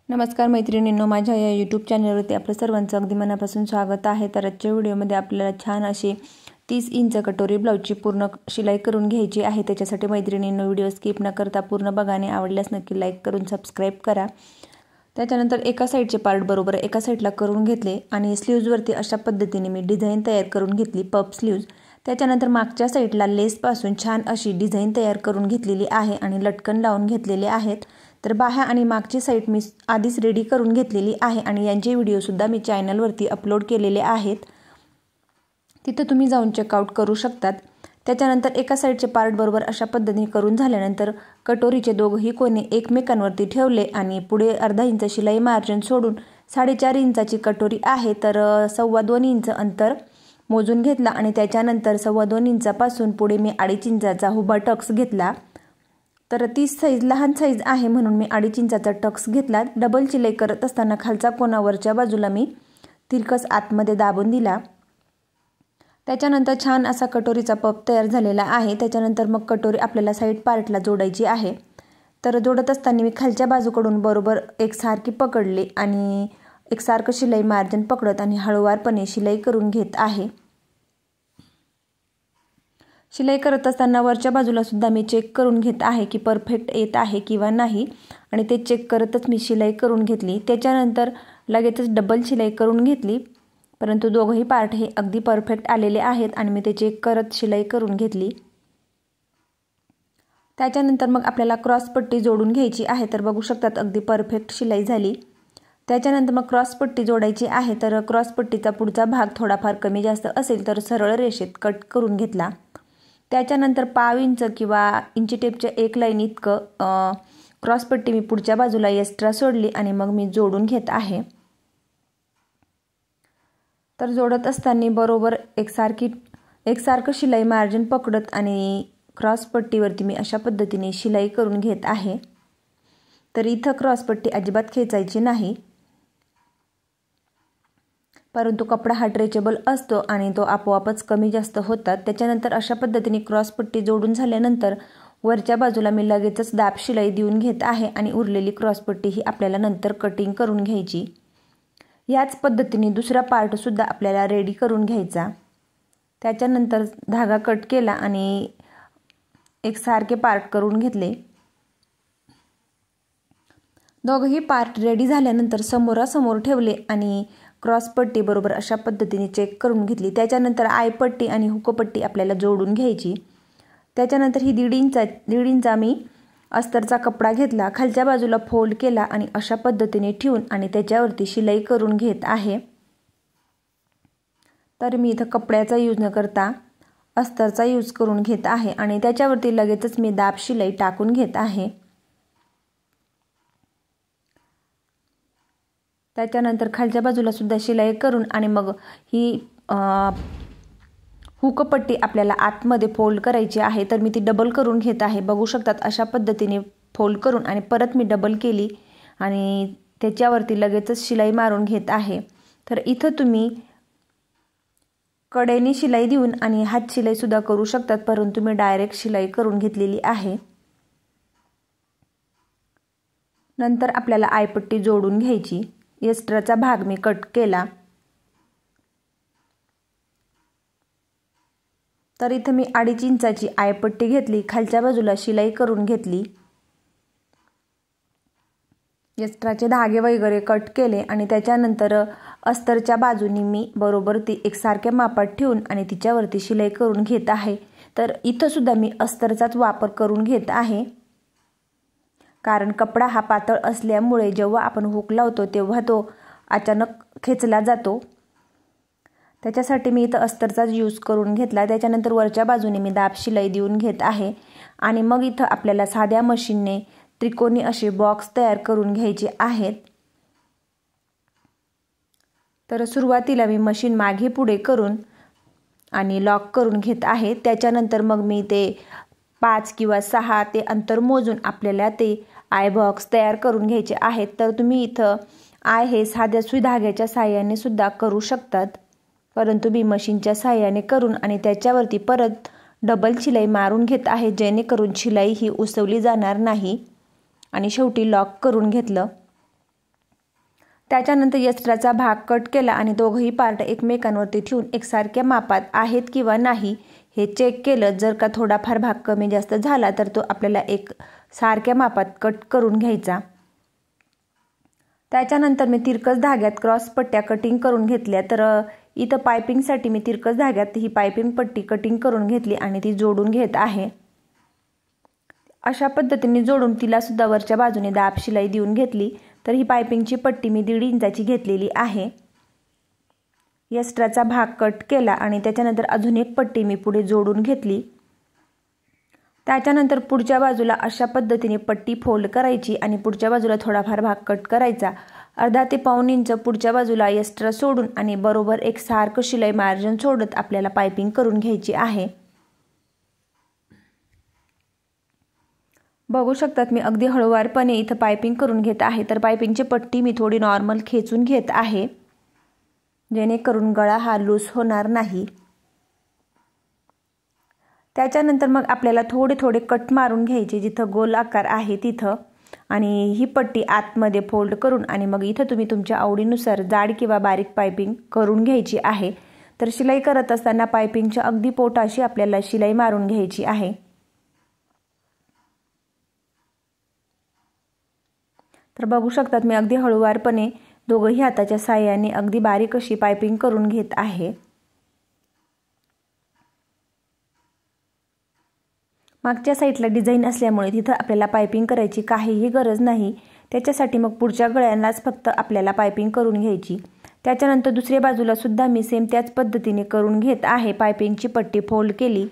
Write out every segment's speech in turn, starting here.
नमस्कार मैत्रिणींनो, माझ्या या यूट्यूब चॅनलवरती आपलं सर्वांचं अगदी मनापासून स्वागत आहे। तर आजच्या व्हिडिओमध्ये आपल्याला छान अशी 30 इंच कटोरी ब्लाऊजची पूर्ण शिलाई करून घ्यायची आहे। त्याच्यासाठी मैत्रिणींनो व्हिडिओ स्किप न करता पूर्ण बघा आणि आवडल्यास नक्की लाईक करून सबस्क्राइब करा। त्याच्यानंतर एका साईडचे पार्ट बरोबर एका साईडला करून घेतले आणि स्लीव्जवरती अशा पद्धतीने मी डिझाइन तयार करून घेतली, पफ स्लीव्ज। त्याच्यानंतर मागच्या साईडला लेसपासून छान अशी डिझाइन तयार करून घेतलेली आहे आणि लटकन लावून घेतलेले आहेत। तर बाह्य आणि मागची साईड मी आधीच रेडी करून घेतलेली आहे आणि यांचे व्हिडिओ सुद्धा मी चॅनलवरती अपलोड केलेले आहेत, तिथे तुम्ही जाऊन चेकआउट करू शकतात। त्याच्यानंतर एका साईडचे पार्ट बरोबर अशा पद्धतीने करून झाल्यानंतर कटोरीचे दोघही कोने एकमेकांवरती ठेवले आणि पुढे अर्धा इंच शिलाई मार्जिन सोडून 4.5 इंचाची कटोरी आहे, तर 2.25 इंच अंतर मोजून घेतला आणि त्याच्यानंतर 2.25 इंचापासून पुढे मी 2.5 इंचाचा उभा टक्स घेतला। तर 30 साईज लहान साईज आहे म्हणून मी 2.5 इंचाचा टक्स घेतला। डबल शिलाई करत असताना खालचा कोना वरच्या बाजूला मी तिरकस आतमध्ये दाबून दिला। त्याच्यानंतर छान असा कटोरीचा पफ तयार झालेला आहे। त्याच्यानंतर मग कटोरी आपल्याला साईड पार्टला जोडायची आहे। तर जोडत असताना मी खालच्या बाजूकडून बरोबर एकसारखी पकडली आणि एकसारखं शिलाई मार्जिन पकडत आणि हळूवारपणे शिलाई करून घेत आहे। शिलाई करत असताना वरच्या बाजूला सुद्धा मी चेक करून घेत आहे की परफेक्ट येत आहे किंवा नाही आणि ते चेक करतच मी शिलाई करून घेतली। त्याच्यानंतर लगेचच डबल शिलाई करून घेतली, परंतु दोघही पार्ट हे अगदी परफेक्ट आलेले आहेत आणि मी ते चेक करत शिलाई करून घेतली। त्याच्यानंतर मग आपल्याला क्रॉस पट्टी जोडून घ्यायची आहे, तर बघू शकतात अगदी परफेक्ट शिलाई झाली। त्याच्यानंतर मग क्रॉस पट्टी जोडायची आहे, तर क्रॉस पट्टीचा पुढचा भाग थोडाफार कमी जास्त असेल तर सरळ रेषेत कट करून घेतला। त्याच्यानंतर 1/2 इंच किंवा इंची टेपच्या एक लाईन इतकं क्रॉस पट्टी मी पुढच्या बाजूला एक्स्ट्रा सोडली आणि मग मी जोडून घेत आहे। तर जोडत असताना बरोबर एकसारखं शिलाई मार्जिन पकडत आणि क्रॉस पट्टीवरती मी अशा पद्धतीने शिलाई करून घेत आहे। तर इथं क्रॉस पट्टी अजिबात खेचायची नाही, परंतु कपडा हा स्ट्रेचेबल असतो आणि तो आपोआपच कमी जास्त होतात। त्याच्यानंतर अशा पद्धतीने क्रॉस पट्टी जोडून झाल्यानंतर वरच्या बाजूला मी लगेचच दाब शिलाई देऊन घेत आहे आणि उरलेली क्रॉस पट्टी ही आपल्याला नंतर कटिंग करून घ्यायची। याच पद्धतीने दुसरा पार्ट सुद्धा आपल्याला रेडी करून घ्यायचा। त्याच्यानंतर धागा कट केला आणि एकसारखे पार्ट करून घेतले। दोघही पार्ट रेडी झाल्यानंतर समोरासमोर ठेवले आणि क्रॉस पट्टी बरोबर अशा पद्धतीने चेक करून घेतली। त्याच्यानंतर आयपट्टी आणि हुकपट्टी आपल्याला जोडून घ्यायची। त्याच्यानंतर ही 1.5 इंचा मी अस्तरचा कपडा घेतला, खालच्या बाजूला फोल्ड केला आणि अशा पद्धतीने ठेवून आणि त्याच्यावरती शिलाई करून घेत आहे। तर मी इथं कपड्याचा यूज न करता अस्तरचा यूज करून घेत आहे आणि त्याच्यावरती लगेचच मी दाब शिलाई टाकून घेत आहे। त्याच्यानंतर खालच्या बाजूला सुद्धा शिलाई करून आणि मग ही हुकपट्टी आपल्याला आतमध्ये फोल्ड करायची आहे, तर मी ती डबल करून घेत आहे। बघू शकतात अशा पद्धतीने फोल्ड करून आणि परत मी डबल केली आणि त्याच्यावरती लगेचच शिलाई मारून घेत आहे। तर इथं तुम्ही कडेने शिलाई देऊन आणि हात शिलाई सुद्धा करू शकतात, परंतु मी डायरेक्ट शिलाई करून घेतलेली आहे। नंतर आपल्याला आयपट्टी जोडून घ्यायची। एक्स्ट्राचा भाग मी कट केला, तर इथे मी 2.5 इंचाची आयपट्टी घेतली, खालच्या बाजूला शिलाई करून घेतली, एक्स्ट्राचे धागे वगैरे कट केले आणि त्याच्यानंतर अस्तरच्या बाजूनी मी बरोबर ती एकसारख्या मापात ठेवून आणि तिच्यावरती शिलाई करून घेत आहे। तर इथं सुद्धा मी अस्तरचाच वापर करून घेत आहे, कारण कपडा हा पातळ असल्यामुळे जेव्हा आपण हुक लावतो तेव्हा तो अचानक खेचला जातो, त्याच्यासाठी मी इथं अस्तरचाच यूज करून घेतला। त्याच्यानंतर वरच्या बाजूने मी दाब शिलाई देऊन घेत आहे आणि मग इथं आपल्याला साध्या मशीनने त्रिकोणी असे बॉक्स तयार करून घ्यायचे आहेत। तर सुरुवातीला मी मशीन मागे पुढे करून आणि लॉक करून घेत आहे। त्याच्यानंतर मग मी ते 5 किंवा 6 ते अंतर मोजून आपल्याला ते आय बॉक्स तयार करून घ्यायचे आहेत। तर तुम्ही इथं आय हे साध्या सुई धाग्याच्या साहाय्याने सुद्धा करू शकतात, परंतु मी मशीनच्या साहाय्याने करून आणि त्याच्यावरती परत डबल शिलाई मारून घेत आहे, जेणेकरून शिलाई ही उसवली जाणार नाही आणि शेवटी लॉक करून घेतलं। त्याच्यानंतर एक्स्ट्राचा भाग कट केला आणि दोघंही पार्ट एकमेकांवरती ठेवून एकसारख्या मापात आहेत किंवा नाही हे चेक केलं. जर का थोडाफार भाग कमी जास्त झाला तर तो आपल्याला एक सारख्या मापात कट करून घ्यायचा. त्याच्यानंतर मी तिरकस धाग्यात क्रॉस पट्ट्या कटिंग करून घेतल्या. तर इथं पायपिंगसाठी मी तिरकस धाग्यात ही पायपिंग पट्टी कटिंग करून घेतली आणि ती जोडून घेत आहे. अशा पद्धतीने जोडून तिला सुद्धा वरच्या बाजूने दाब शिलाई देऊन घेतली. तर ही पायपिंगची पट्टी मी 1.5 इंचाची घेतलेली आहे. एक्स्ट्राचा भाग कट केला आणि त्याच्यानंतर अजून एक पट्टी मी पुढे जोडून घेतली. त्याच्यानंतर पुढच्या बाजूला अशा पद्धतीने पट्टी फोल्ड करायची आणि पुढच्या बाजूला थोडाफार भाग कट करायचा. अर्धा ते पाऊण इंच पुढच्या बाजूला एक्स्ट्रा सोडून आणि बरोबर एक सारखं शिलाई मार्जिन सोडत आपल्याला पायपिंग करून घ्यायची आहे. बघू शकतात मी अगदी हळूवारपणे इथं पायपिंग करून घेत आहे. तर पायपिंगची पट्टी मी थोडी नॉर्मल खेचून घेत आहे जेणेकरून गळा हा लूज होणार नाही. त्याच्यानंतर मग आपल्याला थोडे थोडे कट मारून घ्यायचे जिथं गोल आकार आहे तिथं आणि ही पट्टी आतमध्ये फोल्ड करून आणि मग इथं तुम्ही तुमच्या आवडीनुसार जाड किंवा बारीक पायपिंग करून घ्यायची आहे. तर शिलाई करत असताना पायपिंगच्या अगदी पोटाशी आपल्याला शिलाई मारून घ्यायची आहे. तर बघू शकतात मी अगदी हळूवारपणे दोघंही हाताच्या साहाय्याने अगदी बारीक अशी पायपिंग करून घेत आहे. मागच्या साईडला डिझाईन असल्यामुळे तिथं आपल्याला पायपिंग करायची काहीही गरज नाही. त्याच्यासाठी मग पुढच्या गळ्यांनाच फक्त आपल्याला पायपिंग करून घ्यायची. त्याच्यानंतर दुसऱ्या बाजूला सुद्धा मी सेम त्याच पद्धतीने करून घेत आहे. पायपिंगची पट्टी फोल्ड केली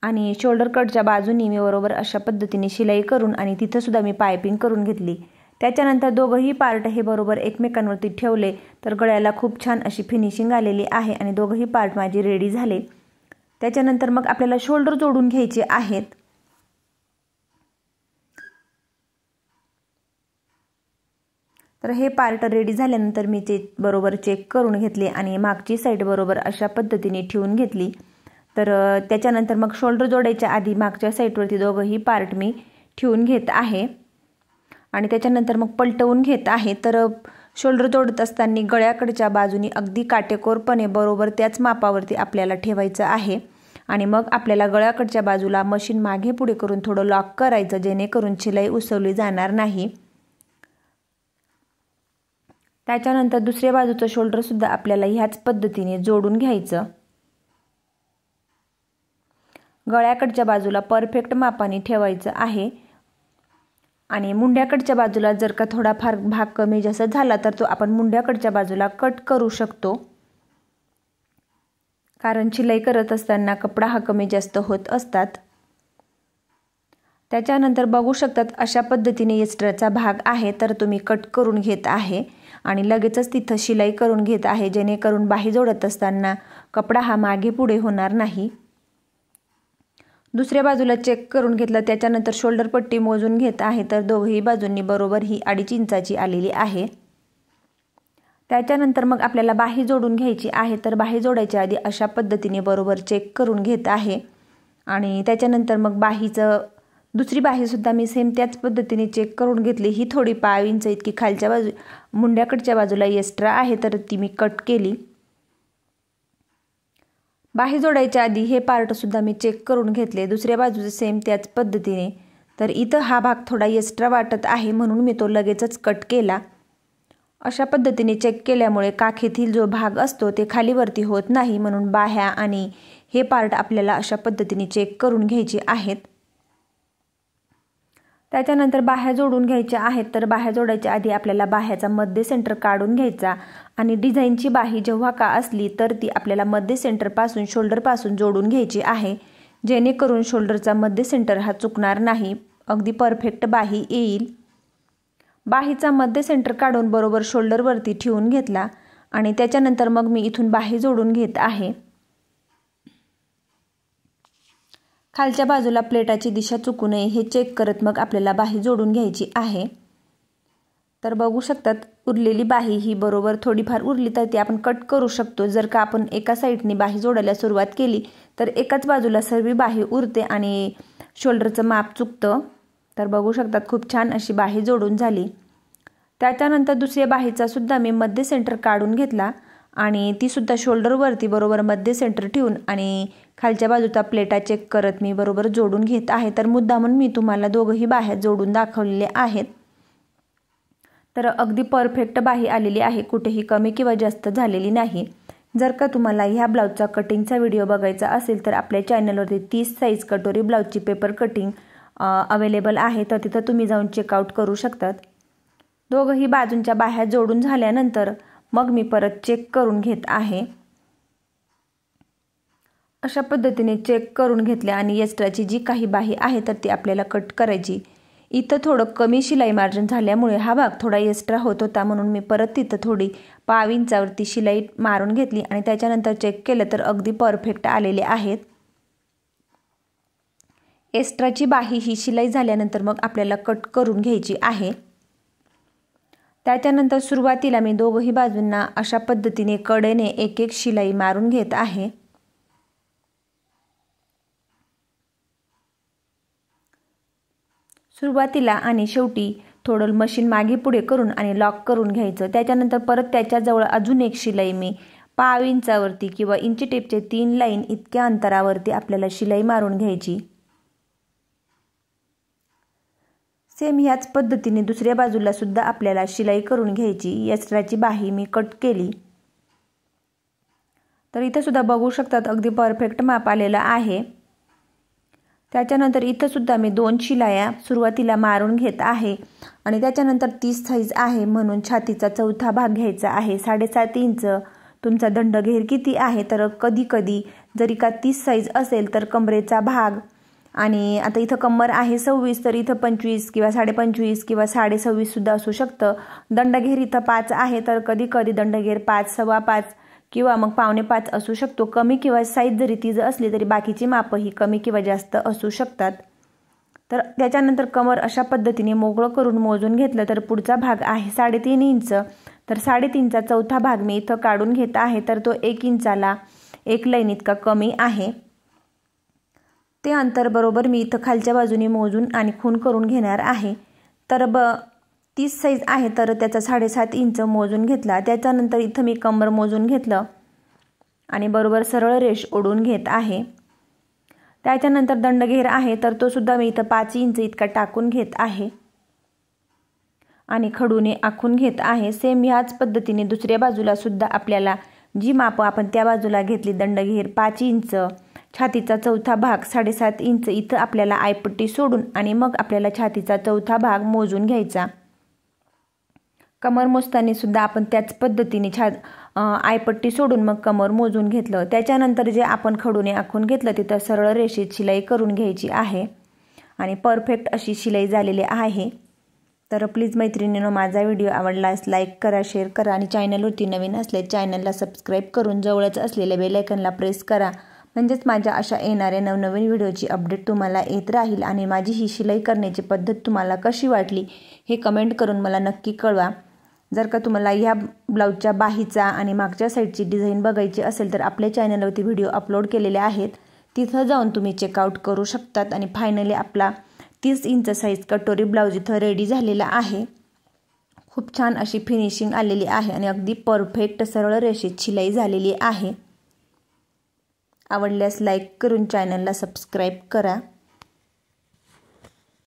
आणि शोल्डर कटच्या बाजूनी मी बरोबर अशा पद्धतीने शिलाई करून आणि तिथं सुद्धा मी पायपिंग करून घेतली. त्याच्यानंतर दोघंही पार्ट हे बरोबर एकमेकांवरती ठेवले तर गळ्याला खूप छान अशी फिनिशिंग आलेली आहे आणि दोघंही पार्ट माझे रेडी झाले. त्याच्यानंतर मग आपल्याला शोल्डर जोडून घ्यायचे आहेत. तर हे पार्ट रेडी झाल्यानंतर मी ते बरोबर चेक करून घेतले आणि मागची साईड बरोबर अशा पद्धतीने ठेवून घेतली. तर त्याच्यानंतर मग शोल्डर जोडायच्या आधी मागच्या साईडवरती दोघंही पार्ट मी ठेवून घेत आहे आणि त्याच्यानंतर मग पलटवून घेत आहे. तर शोल्डर जोडत असताना गळ्याकडच्या बाजूनी अगदी काटेकोरपणे बरोबर त्याच मापावरती आपल्याला ठेवायचं आहे आणि मग आपल्याला गळ्याकडच्या बाजूला मशीन मागे पुढे करून थोडं लॉक करायचं जेणेकरून शिलाई उसवली जाणार नाही. त्याच्यानंतर दुसऱ्या बाजूचं शोल्डर सुद्धा आपल्याला ह्याच पद्धतीने जोडून घ्यायचं. गळ्याकडच्या बाजूला परफेक्ट मापाने ठेवायचं आहे आणि मुंड्याकडच्या बाजूला जर का थोडाफार भाग कमी जास्त झाला तर तो आपण मुंड्याकडच्या बाजूला कट करू शकतो. कारण शिलाई करत असताना कपडा हा कमी जास्त होत असतात. त्याच्यानंतर बघू शकतात अशा पद्धतीने एक्स्ट्राचा भाग आहे तर तुम्ही कट करून घेत आहे आणि लगेचच तिथं शिलाई करून घेत आहे जेणेकरून बाही जोडत असताना कपडा हा मागे पुढे होणार नाही. दुसऱ्या बाजूला चेक करून घेतलं. त्याच्यानंतर शोल्डर पट्टी मोजून घेत आहे तर दोघंही बाजूंनी बरोबर ही 2.5 इंचाची आलेली आहे. त्याच्यानंतर मग आपल्याला बाही जोडून घ्यायची आहे. तर बाही जोडायच्या आधी अशा पद्धतीने बरोबर चेक करून घेत आहे आणि त्याच्यानंतर मग बाहीचं दुसरी बाहीसुद्धा मी सेम त्याच पद्धतीने चेक करून घेतली. ही थोडी 5 इंच इतकी खालच्या बाजू मुंड्याकडच्या बाजूला एक्स्ट्रा आहे तर ती मी कट केली. बाही जोडायच्या आधी हे पार्टसुद्धा मी चेक करून घेतले दुसऱ्या बाजूचे सेम त्याच पद्धतीने. तर इथं हा भाग थोडा एक्स्ट्रा वाटत आहे म्हणून मी तो लगेचच कट केला. अशा पद्धतीने चेक केल्यामुळे काखेतील जो भाग असतो ते खालीवरती होत नाही म्हणून बाह्या आणि हे पार्ट आपल्याला अशा पद्धतीने चेक करून घ्यायचे आहेत. त्याच्यानंतर बाह्या जोडून घ्यायच्या आहेत. तर बाह्या जोडायच्या आधी आपल्याला बाह्याचा मध्य सेंटर काढून घ्यायचा आणि डिझाईनची बाही जेव्हा का असली तर ती आपल्याला मध्य सेंटरपासून शोल्डरपासून जोडून घ्यायची आहे जेणेकरून शोल्डरचा मध्य सेंटर हा चुकणार नाही. अगदी परफेक्ट बाही येईल. बाहीचा मध्य सेंटर काढून बरोबर शोल्डरवरती ठेवून घेतला आणि त्याच्यानंतर मग मी इथून बाही जोडून घेत आहे. खालच्या बाजूला प्लेटाची दिशा चुकू नये हे चेक करत मग आपल्याला बाही जोडून घ्यायची आहे. तर बघू शकतात उरलेली बाही ही बरोबर थोडीफार उरली तर ती आपण कट करू शकतो. जर का आपण एका साईडने बाही जोडायला सुरुवात केली तर एकाच बाजूला सर्व बाही उरते आणि शोल्डरचं माप चुकतं. तर बघू शकतात खूप छान अशी बाही जोडून झाली. त्याच्यानंतर दुसऱ्या बाहीचा सुद्धा मी मध्य सेंटर काढून घेतला आणि ती सुद्धा शोल्डरवरती बरोबर मध्य सेंटर ठेवून आणि खालच्या बाजूचा प्लेटा चेक करत मी बरोबर जोडून घेत आहे। तर मुद्दामून मी तुम्हाला दोघंही बाह्या जोडून दाखवलेले आहेत। तर अगदी परफेक्ट बाही आलेली आहे, कुठेही कमी किंवा जास्त झालेली नाही। जर का तुम्हाला ह्या ब्लाउजचा कटिंगचा व्हिडिओ बघायचा असेल तर आपल्या चॅनलवरती 30 साइज कटोरी ब्लाउजची पेपर कटिंग अवेलेबल आहे, तर तिथं तुम्ही जाऊन चेकआउट करू शकतात। दोघंही बाजूंच्या बाह्या जोडून झाल्यानंतर मग मी परत चेक करून घेत आहे। अशा पद्धतीने चेक करून घेतले आणि एक्स्ट्राची जी काही बाही आहे तर ती आपल्याला कट करायची। इथं थोडं कमी शिलाई मार्जिन झाल्यामुळे हा भाग थोडा एक्स्ट्रा होत होता, म्हणून मी परत तिथं थोडी 5 इंचावरती शिलाई मारून घेतली आणि त्याच्यानंतर चेक केलं तर अगदी परफेक्ट आलेले आहेत। एक्स्ट्राची बाही ही शिलाई झाल्यानंतर मग आपल्याला कट करून घ्यायची आहे। त्याच्यानंतर सुरुवातीला मी दोघंही बाजूंना अशा पद्धतीने कडेने एक एक शिलाई मारून घेत आहे। सुरुवातीला आणि शेवटी थोडं मशीन मागे पुढे करून आणि लॉक करून घ्यायचं। त्याच्यानंतर परत त्याच्याजवळ अजून एक शिलाई मी 5 इंचावरती किंवा इंची टेपचे 3 लाईन इतक्या अंतरावरती आपल्याला शिलाई मारून घ्यायची। सेम ह्याच पद्धतीने दुसऱ्या बाजूला सुद्धा आपल्याला शिलाई करून घ्यायची। एक्स्ट्राची बाही मी कट केली, तर इथं सुद्धा बघू शकतात अगदी परफेक्ट माप आलेलं आहे। त्याच्यानंतर इथं सुद्धा मी 2 शिलाया सुरुवातीला मारून घेत आहे आणि त्याच्यानंतर 30 साइज आहे म्हणून छातीचा चौथा भाग घ्यायचा आहे। 7.5 इंच तुमचा दंडघेर किती आहे, तर कधी कधी जरी का 30 साइज असेल तर कमरेचा भाग आणि आता इथं कंबर आहे 26 तर इथं 25 किंवा 25.5 किंवा 26.5 सुद्धा असू शकतं। दंडघेर इथं 5 आहे तर कधी कधी दंडघेर 5, 5.25 किंवा मग 5.25 असू शकतो। कमी किंवा साइज जरी ती असली तरी बाकीची माप ही कमी किंवा जास्त असू शकतात। तर त्याच्यानंतर कमर अशा पद्धतीने मोकळं करून मोजून घेतलं तर पुढचा भाग आहे 3.5 इंच, तर 3.5चा चौथा भाग मी इथं काढून घेत आहे, तर तो 1 इंचाला 1 लाईन इतका कमी आहे। ते अंतर बरोबर मी इथं खालच्या बाजूने मोजून आणि खून करून घेणार आहे। तर 30 साइज आहे तर त्याचा 7.5 इंच मोजून घेतला। त्याच्यानंतर इथं मी कंबर मोजून घेतलं आणि बरोबर सरळ रेष ओढून घेत आहे। त्याच्यानंतर दंडघेर आहे तर तो सुद्धा मी इथं 5 इंच इतका टाकून घेत आहे आणि खडूने आखून घेत आहे। सेम ह्याच पद्धतीने दुसऱ्या बाजूला सुद्धा आपल्याला जी माप आपण त्या बाजूला घेतली, दंडघेर 5 इंच, छातीचा चौथा भाग 7.5 इंच, इथं आपल्याला आयपट्टी सोडून आणि मग आपल्याला छातीचा चौथा भाग मोजून घ्यायचा। कमर मोजताना सुद्धा आपण त्याच पद्धतीने आयपट्टी सोडून मग कमर मोजून घेतलं। त्याच्यानंतर जे आपण खडूने आखून घेतलं तिथं सरळ रेषेत शिलाई करून घ्यायची आहे आणि परफेक्ट अशी शिलाई झालेली आहे। तर प्लीज मैत्रिणींनो, माझा व्हिडिओ आवडल्यास लाईक करा, शेअर करा आणि चॅनलवरती नवीन असले चॅनलला सबस्क्राईब करून जवळच असलेल्या बेल आयकॉनला प्रेस करा, म्हणजेच माझ्या अशा येणाऱ्या नवनवीन व्हिडिओची अपडेट तुम्हाला येत राहील। आणि माझी ही शिलाई करण्याची पद्धत तुम्हाला कशी वाटली हे कमेंट करून मला नक्की कळवा। जर का तुम्हाला या ब्लाउजच्या बाहीचा आणि मागच्या साईडची डिझाईन बघायची असेल तर आपल्या चॅनलवरती व्हिडिओ अपलोड केलेले आहेत, तिथं जाऊन तुम्ही चेकआउट करू शकतात। आणि फायनली आपला 30 इंच साईज कटोरी ब्लाउज इथं रेडी झालेला आहे। खूप छान अशी फिनिशिंग आलेली आहे आणि अगदी परफेक्ट सरळ रेषेत शिलाई झालेली आहे। आवडल्यास लाईक करून चॅनलला सबस्क्राईब करा।